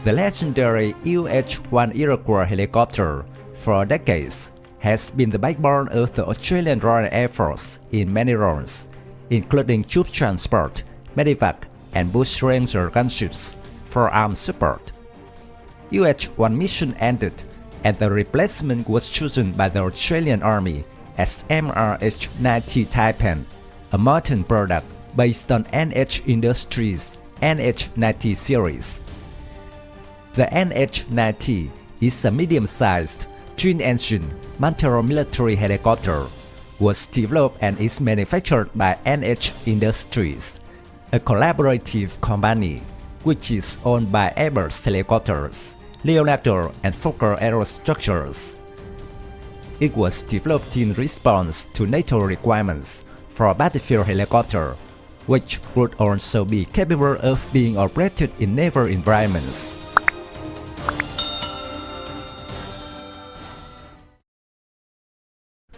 The legendary UH-1 helicopter, for decades, has been the backbone of the Australian Royal Air Force in many roles, including troop transport, medevac, and bush ranger gunships for armed support. UH-1 mission ended, and the replacement was chosen by the Australian Army as MRH-90 Taipan, a modern product based on NHIndustries NH-90 series. The NH-90 is a medium-sized, twin-engine military helicopter, was developed and is manufactured by NHIndustries, a collaborative company which is owned by Airbus Helicopters, Leonardo and Fokker Aerostructures. It was developed in response to NATO requirements for a battlefield helicopter, which would also be capable of being operated in naval environments.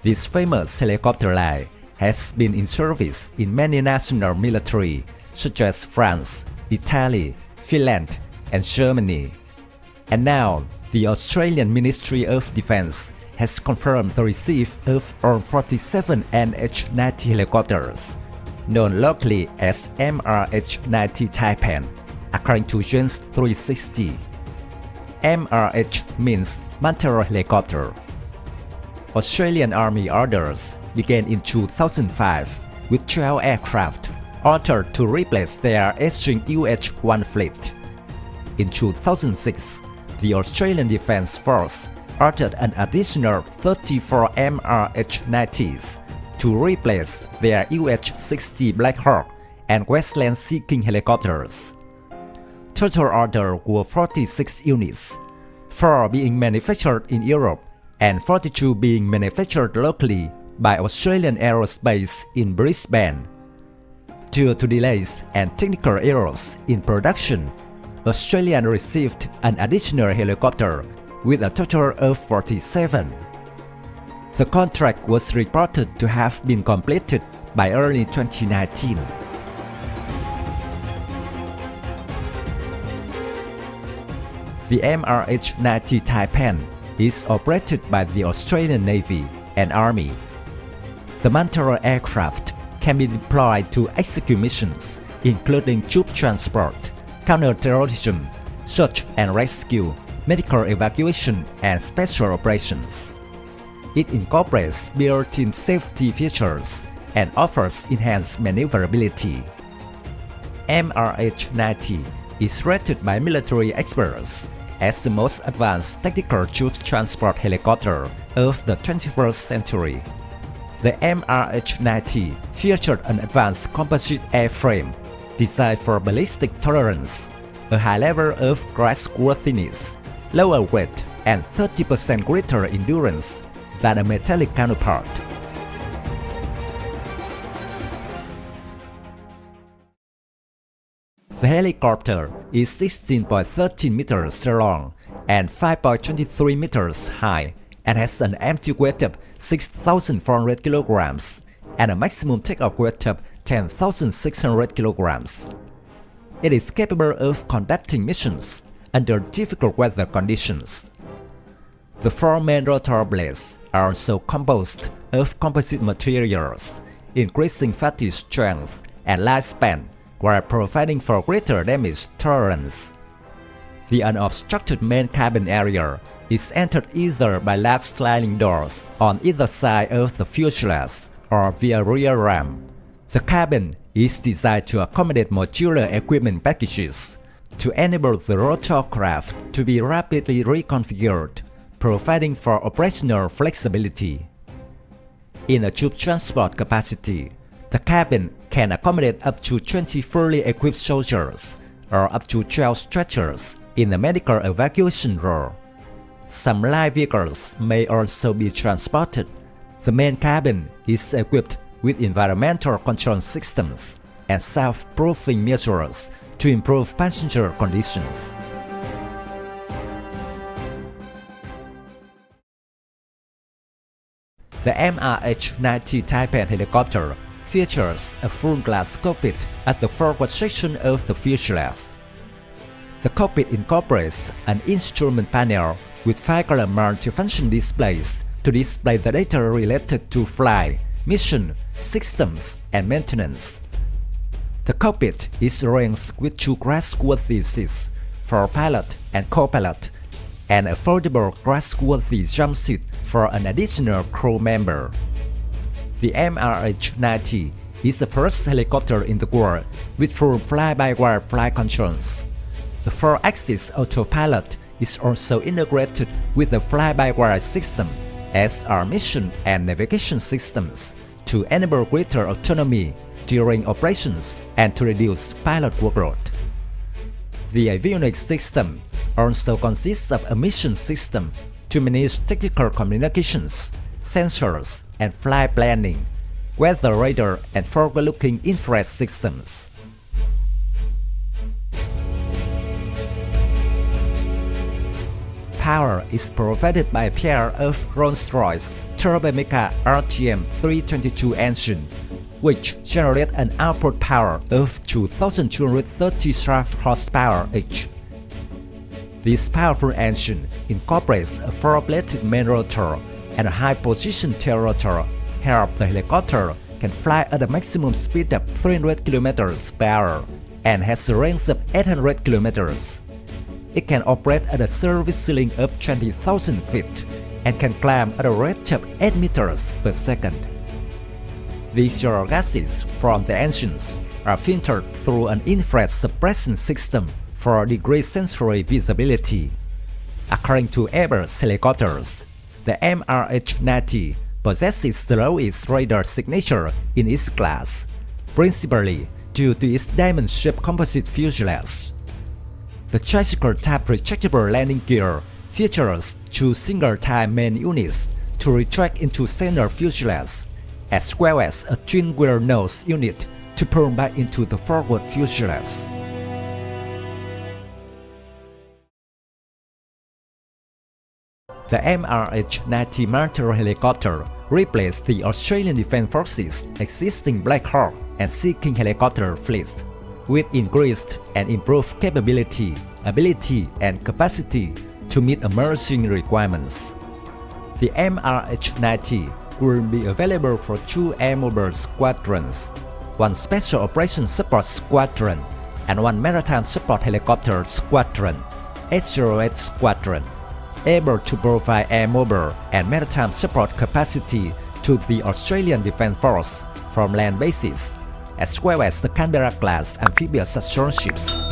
This famous helicopter line has been in service in many national military, such as France, Italy, Finland, and Germany. And now, the Australian Ministry of Defence has confirmed the receipt of all 47 NH-90 helicopters, known locally as MRH-90 Taipan, according to Gens 360. MRH means military helicopter. Australian Army orders began in 2005 with 12 aircraft ordered to replace their aging UH-1 fleet. In 2006, the Australian Defence Force ordered an additional 34 MRH-90s to replace their UH-60 Black Hawk and Westland Sea King helicopters. Total orders were 46 units, 4 being manufactured in Europe and 42 being manufactured locally by Australian Aerospace in Brisbane. Due to delays and technical errors in production, Australia received an additional helicopter with a total of 47. The contract was reported to have been completed by early 2019. The MRH-90 Taipan is operated by the Australian Navy and Army. The military aircraft can be deployed to execute missions including troop transport, counter-terrorism, search and rescue, medical evacuation, and special operations. It incorporates built-in safety features and offers enhanced maneuverability. MRH-90 is rated by military experts as the most advanced tactical troop transport helicopter of the 21st century. The MRH-90 featured an advanced composite airframe designed for ballistic tolerance, a high level of crashworthiness, lower weight, and 30% greater endurance than a metallic counterpart. The helicopter is 16.13 meters long and 5.23 meters high and has an empty weight of 6,400 kilograms and a maximum takeoff weight of 10,600 kilograms. It is capable of conducting missions under difficult weather conditions. The 4 main rotor blades are also composed of composite materials, increasing fatigue strength and lifespan while providing for greater damage tolerance. The unobstructed main cabin area is entered either by large sliding doors on either side of the fuselage or via rear ramp. The cabin is designed to accommodate modular equipment packages to enable the rotorcraft to be rapidly reconfigured, providing for operational flexibility. In a troop transport capacity, the cabin can accommodate up to 20 fully equipped soldiers or up to 12 stretchers in the medical evacuation role. Some light vehicles may also be transported. The main cabin is equipped with environmental control systems and self-proofing measures to improve passenger conditions. The MRH-90 Taipan helicopter features a full glass cockpit at the forward section of the fuselage. The cockpit incorporates an instrument panel with 5-color multifunction displays to display the data related to flight, mission, systems, and maintenance. The cockpit is arranged with 2 crashworthy seats for pilot and co-pilot, and a foldable crashworthy jump seat for an additional crew member. The MRH-90 is the first helicopter in the world with full fly-by-wire flight controls. The 4-axis autopilot is also integrated with the fly-by-wire system, as are mission and navigation systems, to enable greater autonomy during operations and to reduce pilot workload. The avionics system also consists of a mission system to manage tactical communications, sensors, and flight planning, weather radar, and forward-looking infrared systems. Power is provided by a pair of Rolls-Royce Turbomeca RTM322 engine, which generate an output power of 2,230 shaft horsepower each. This powerful engine incorporates a 4-bladed main rotor and a high-position tail rotor, help the helicopter can fly at a maximum speed of 300 km per hour and has a range of 800 km. It can operate at a service ceiling of 20,000 feet and can climb at a rate of 8 meters per second. The exhaust gases from the engines are filtered through an infrared suppression system for decreased sensory visibility. According to Airbus Helicopters, the MRH-90 possesses the lowest radar signature in its class, principally due to its diamond-shaped composite fuselage. The tricycle type retractable landing gear features 2 single-type main units to retract into center fuselage, as well as a twin-wheel nose unit to pull back into the forward fuselage. The MRH-90 military helicopter replaced the Australian Defence Forces' existing Black Hawk and Sea King helicopter fleets, with increased and improved capability, ability, and capacity to meet emerging requirements. The MRH-90 will be available for 2 air mobile squadrons, 1 special operations support squadron, and 1 maritime support helicopter squadron, 808 squadron, able to provide air mobile and maritime support capacity to the Australian Defence Force from land bases, as well as the Canberra-class amphibious assault ships.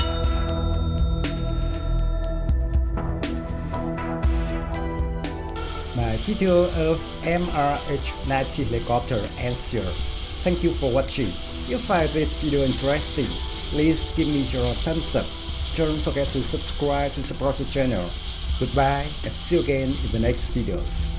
My video of MRH-90 helicopter ends here. Thank you for watching. If you find this video interesting, please give me your thumbs up. Don't forget to subscribe to support the channel. Goodbye and see you again in the next videos.